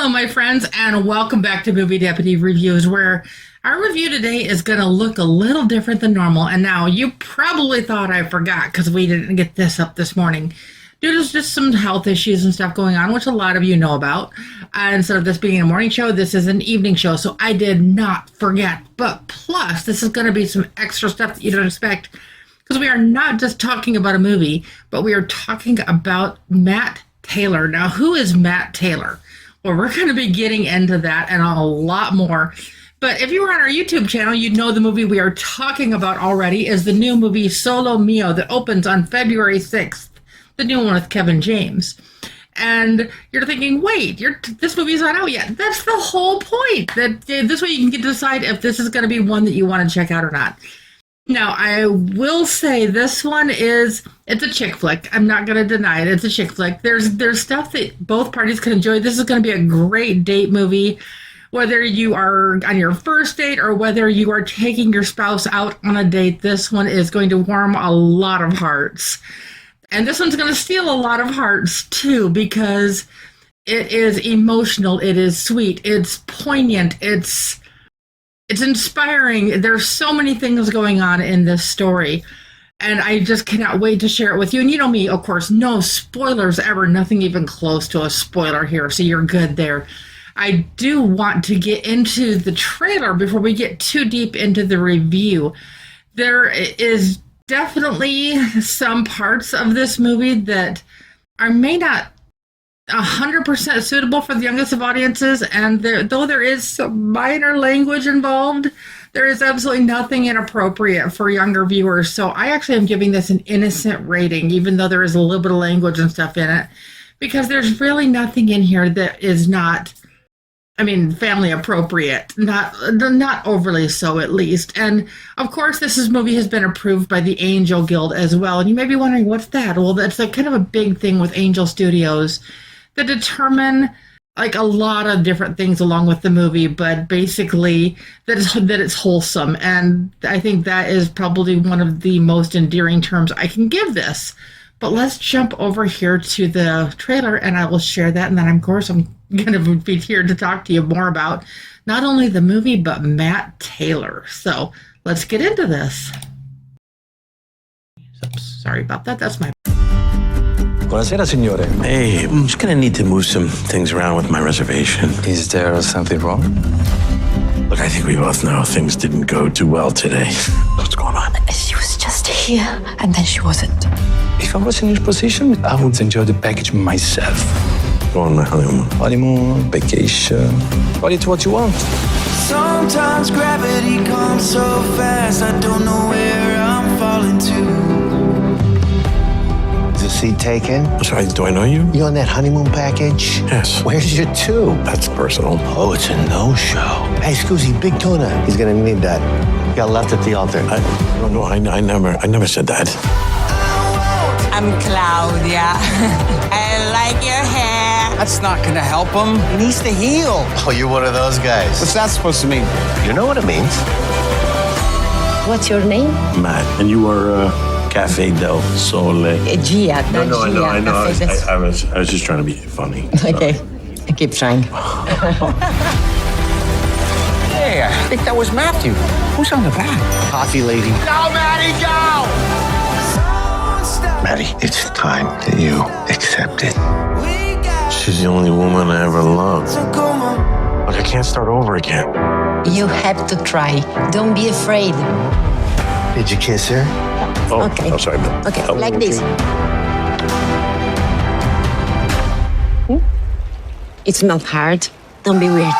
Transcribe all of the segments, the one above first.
Hello, my friends, and welcome back to Movie Deputy Reviews, where our review today is going to look a little different than normal. And now, you probably thought I forgot because we didn't get this up this morning. Due to just some health issues and stuff going on, which a lot of you know about. Instead of this being a morning show, this is an evening show, so I did not forget. But plus, this is going to be some extra stuff that you don't expect, because we are not just talking about a movie, but we are talking about Matt Taylor. Now, who is Matt Taylor? Well, we're going to be getting into that and a lot more. But if you were on our YouTube channel, you'd know the movie we are talking about already is the new movie Solo Mio that opens on February 6th, the new one with Kevin James. And you're thinking, wait, this movie's not out yet. That's the whole point. That this way you can get to decide if this is going to be one that you want to check out or not. Now, I will say this one it's a chick flick. I'm not going to deny it. It's a chick flick. There's stuff that both parties can enjoy. This is going to be a great date movie, whether you are on your first date or whether you are taking your spouse out on a date. This one is going to warm a lot of hearts. And this one's going to steal a lot of hearts, too, because it is emotional. It is sweet. It's poignant. It's inspiring. There's so many things going on in this story, and I just cannot wait to share it with you. And you know me, of course, no spoilers ever, nothing even close to a spoiler here, so you're good there. I do want to get into the trailer before we get too deep into the review. There is definitely some parts of this movie that may not 100% suitable for the youngest of audiences, and though there is some minor language involved, there is absolutely nothing inappropriate for younger viewers. So I actually am giving this an innocent rating, even though there is a little bit of language and stuff in it, because there's really nothing in here that is not, family appropriate, not overly so, at least. And of course, this movie has been approved by the Angel Guild as well. And you may be wondering, what's that? Well, that's like kind of a big thing with Angel Studios that determine like a lot of different things along with the movie, but basically that it's wholesome. And I think that is probably one of the most endearing terms I can give this. But let's jump over here to the trailer and I will share that. And then, of course, I'm going to be here to talk to you more about not only the movie, but Matt Taylor. So let's get into this. Sorry about that. That's my... Buonasera, signore. Hey, I'm just gonna need to move some things around with my reservation. Is there something wrong? Look, I think we both know things didn't go too well today. What's going on? She was just here, and then she wasn't. If I was in your position, I would enjoy the package myself. Go on my honeymoon. Honeymoon, vacation, call it what you want. Sometimes gravity comes so fast, I don't know where I'm falling to. Is the seat taken? I'm sorry, do I know you? You on that honeymoon package? Yes. Where's your two? That's personal. Oh, it's a no-show. Hey, Scoozy, big tuna. He's gonna need that. Got left at the altar. No, I never said that. I'm Claudia. I like your hair. That's not gonna help him. He needs to heal. Oh, you're one of those guys. What's that supposed to mean? You know what it means. What's your name? Matt, and you are Caffe del Sole. Gia. No, I know. Cafe del- I was just trying to be funny. Okay, I keep trying. Hey, I think that was Matthew. Who's on the back? Coffee lady. Go, Maddie, go! Maddie, it's time that you accept it. She's the only woman I ever loved. Look, I can't start over again. You have to try. Don't be afraid. Did you kiss her? Oh, Okay. I'm sorry. Okay, Oh, like this. It's not hard. Don't be weird.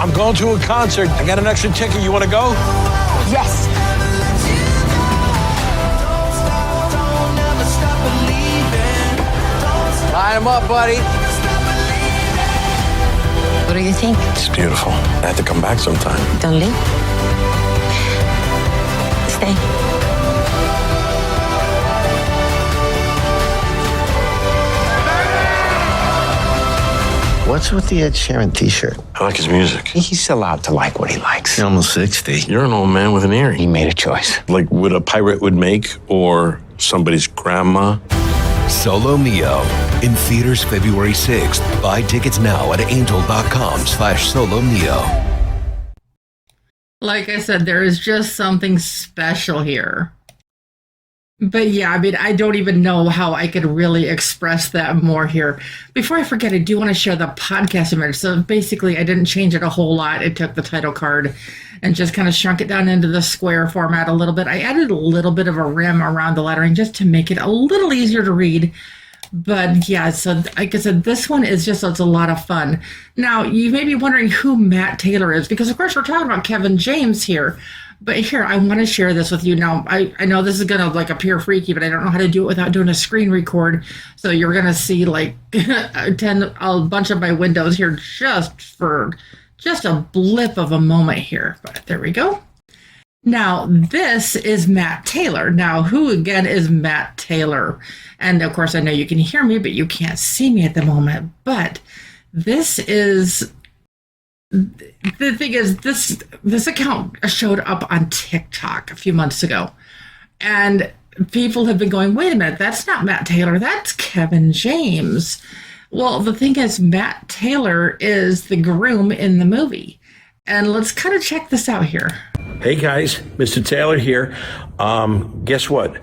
I'm going to a concert. I got an extra ticket. You want to go? Yes. Line him up, buddy. What do you think? It's beautiful. I had to come back sometime. Don't leave. Stay. What's with the Ed Sheeran t-shirt? I like his music. He's allowed to like what he likes. You're almost 60. You're an old man with an earring. He made a choice. Like what a pirate would make, or somebody's grandma. Solo Mio. In theaters February 6th. Buy tickets now at angel.com/Solo Mio. Like I said, there is just something special here. But yeah, I mean, I don't even know how I could really express that more here. Before I forget, I do want to share the podcast image. So basically, I didn't change it a whole lot. I took the title card and just kind of shrunk it down into the square format a little bit. I added a little bit of a rim around the lettering just to make it a little easier to read. But yeah, so like I said, this one is just, it's a lot of fun. Now, you may be wondering who Matt Taylor is, because of course we're talking about Kevin James here. But here, I want to share this with you. Now, I know this is going to like appear freaky, but I don't know how to do it without doing a screen record. So you're going to see like a bunch of my windows here just a blip of a moment here. But there we go. Now, this is Matt Taylor. Now, who again is Matt Taylor? And of course, I know you can hear me, but you can't see me at the moment. But this is... The thing is, this account showed up on TikTok a few months ago, and people have been going, wait a minute, that's not Matt Taylor, that's Kevin James. Well, the thing is, Matt Taylor is the groom in the movie, and let's kind of check this out here. Hey guys, Mr. Taylor here. Guess what?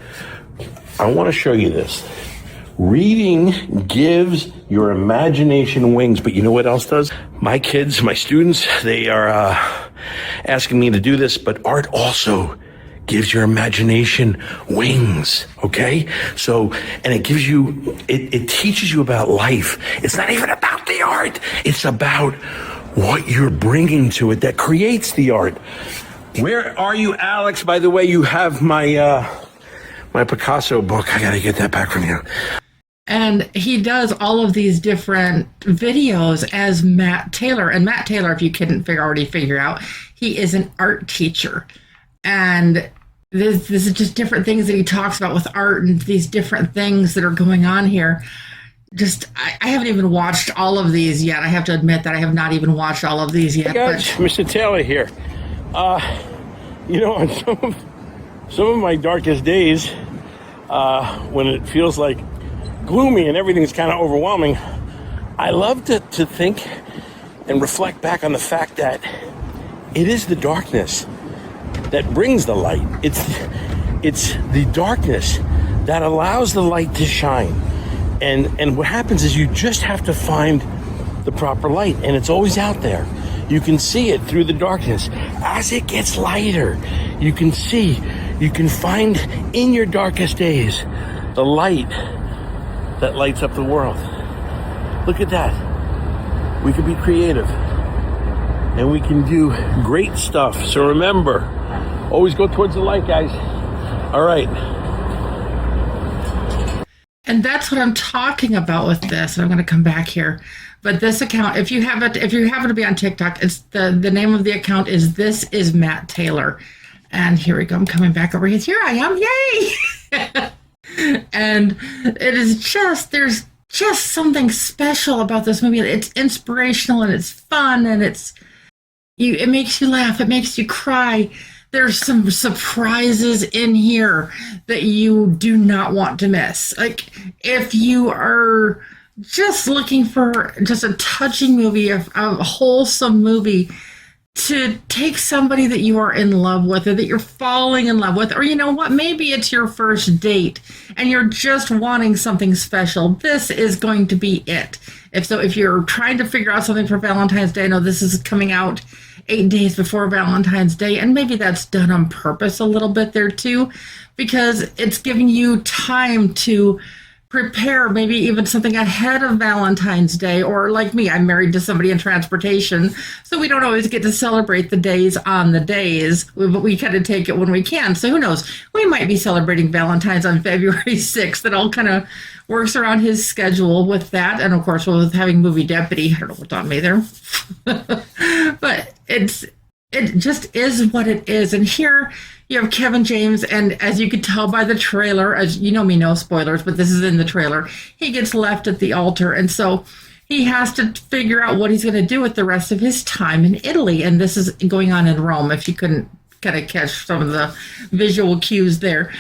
I want to show you this. Reading gives your imagination wings, but you know what else does? My kids, my students, they are asking me to do this, but art also gives your imagination wings, okay? So, and it gives you, it teaches you about life. It's not even about the art. It's about what you're bringing to it that creates the art. Where are you, Alex? By the way, you have my Picasso book. I gotta get that back from you. And he does all of these different videos as Matt Taylor. And Matt Taylor, if you couldn't already figure out, he is an art teacher. And this is just different things that he talks about with art and these different things that are going on here. Just, I haven't even watched all of these yet. I have to admit that I have not even watched all of these yet. Hey guys, Mr. Taylor here. You know, on some of my darkest days, when it feels like gloomy and everything's kind of overwhelming, I love to think and reflect back on the fact that it is the darkness that brings the light. It's the darkness that allows the light to shine. And what happens is you just have to find the proper light, and it's always out there. You can see it through the darkness. As it gets lighter, you can find in your darkest days the light that lights up the world. Look at that. We can be creative and we can do great stuff. So remember, always go towards the light, guys. All right. And that's what I'm talking about with this. And I'm going to come back here. But this account, if you happen to be on TikTok, it's the name of the account is This Is Matt Taylor. And here we go. I'm coming back over here. Here I am. Yay! And it is just, there's just something special about this movie. It's inspirational and it's fun and it makes you laugh. It makes you cry. There's some surprises in here that you do not want to miss. Like, if you are just looking for just a touching movie, a wholesome movie, to take somebody that you are in love with or that you're falling in love with, or you know what, maybe it's your first date and you're just wanting something special, this is going to be it. If you're trying to figure out something for Valentine's Day, I know this is coming out 8 days before Valentine's Day, and maybe that's done on purpose a little bit there too, because it's giving you time to prepare maybe even something ahead of Valentine's Day. Or like me, I'm married to somebody in transportation, so we don't always get to celebrate the days on the days, but we kind of take it when we can. So who knows, we might be celebrating Valentine's on February 6th. That all kind of works around his schedule with that. And of course, with having Movie Deputy, I don't know what's on me there. But it just is what it is. And here you have Kevin James, and as you could tell by the trailer, as you know me, no spoilers, but this is in the trailer, he gets left at the altar, and so he has to figure out what he's going to do with the rest of his time in Italy. And this is going on in Rome, if you couldn't kind of catch some of the visual cues there.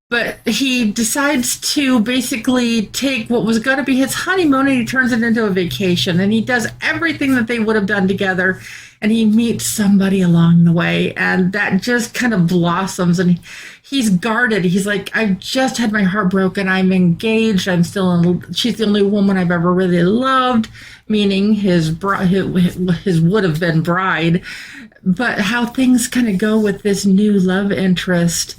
But he decides to basically take what was going to be his honeymoon and he turns it into a vacation. And he does everything that they would have done together. And he meets somebody along the way. And that just kind of blossoms. And he's guarded. He's like, I've just had my heart broken. I'm engaged. She's the only woman I've ever really loved, meaning his would have been bride. But how things kind of go with this new love interest.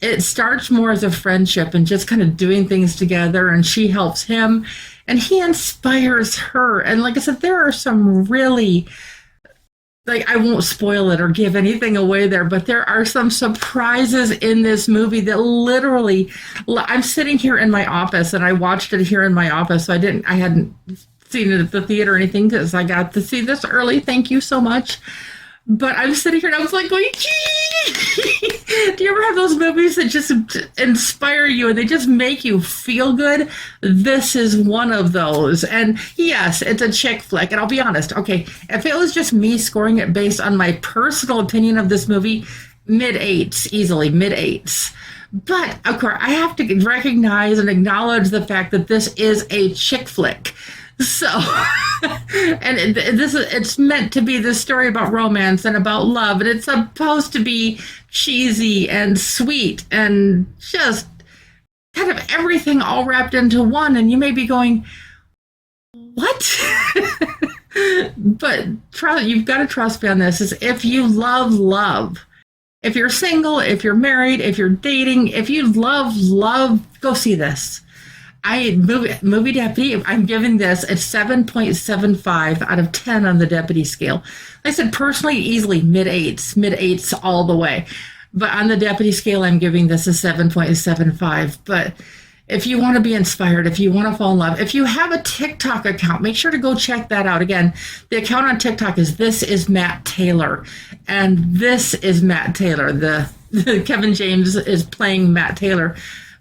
It starts more as a friendship and just kind of doing things together, and she helps him and he inspires her. And like I said, there are some really, like, I won't spoil it or give anything away there, but there are some surprises in this movie that literally, I'm sitting here in my office and I watched it here in my office. So I hadn't seen it at the theater or anything because I got to see this early. Thank you so much. But I'm sitting here and I was like going, do you ever have those movies that just inspire you and they just make you feel good? This is one of those. And yes, it's a chick flick. And I'll be honest, okay, if it was just me scoring it based on my personal opinion of this movie, mid-eights, easily mid-eights. But of course, I have to recognize and acknowledge the fact that this is a chick flick. So, and it's meant to be this story about romance and about love, and it's supposed to be cheesy and sweet and just kind of everything all wrapped into one. And you may be going, what? But you've got to trust me on this. Is if you love, if you're single, if you're married, if you're dating, if you love, go see this. Movie Deputy, I'm giving this a 7.75 out of 10 on the Deputy scale. Like I said, personally, easily mid-eights all the way. But on the Deputy scale, I'm giving this a 7.75. But if you want to be inspired, if you want to fall in love, if you have a TikTok account, make sure to go check that out. Again, the account on TikTok is This Is Matt Taylor. And this is Matt Taylor. The Kevin James is playing Matt Taylor.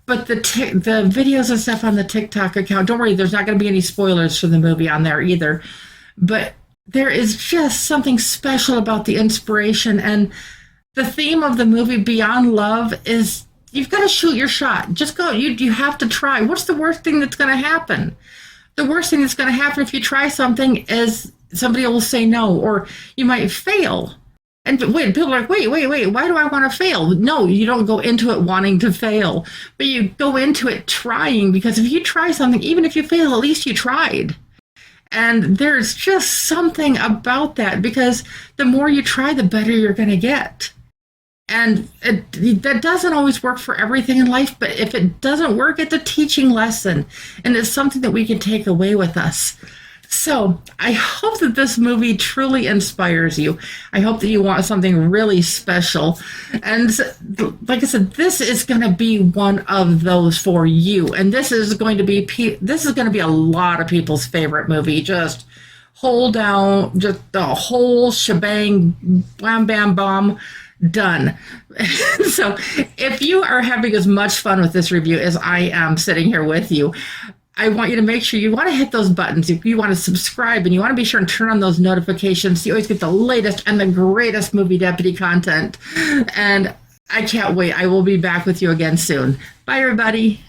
But the videos and stuff on the TikTok account, don't worry, there's not going to be any spoilers for the movie on there either. But there is just something special about the inspiration. And the theme of the movie, Beyond Love, is you've got to shoot your shot. Just go. You have to try. What's the worst thing that's going to happen? The worst thing that's going to happen if you try something is somebody will say no, or you might fail. And people are like, wait, why do I want to fail? No, you don't go into it wanting to fail, but you go into it trying, because if you try something, even if you fail, at least you tried. And there's just something about that, because the more you try, the better you're going to get. And that doesn't always work for everything in life, but if it doesn't work, it's a teaching lesson, and it's something that we can take away with us. So I hope that this movie truly inspires you. I hope that you want something really special. And like I said, this is going to be one of those for you. And this is going to be a lot of people's favorite movie. Just hold down, just the whole shebang, bam, bam, bomb, done. So if you are having as much fun with this review as I am sitting here with you, I want you to make sure you want to hit those buttons. If you want to subscribe and you want to be sure and turn on those notifications, so you always get the latest and the greatest Movie Deputy content. And I can't wait. I will be back with you again soon. Bye, everybody.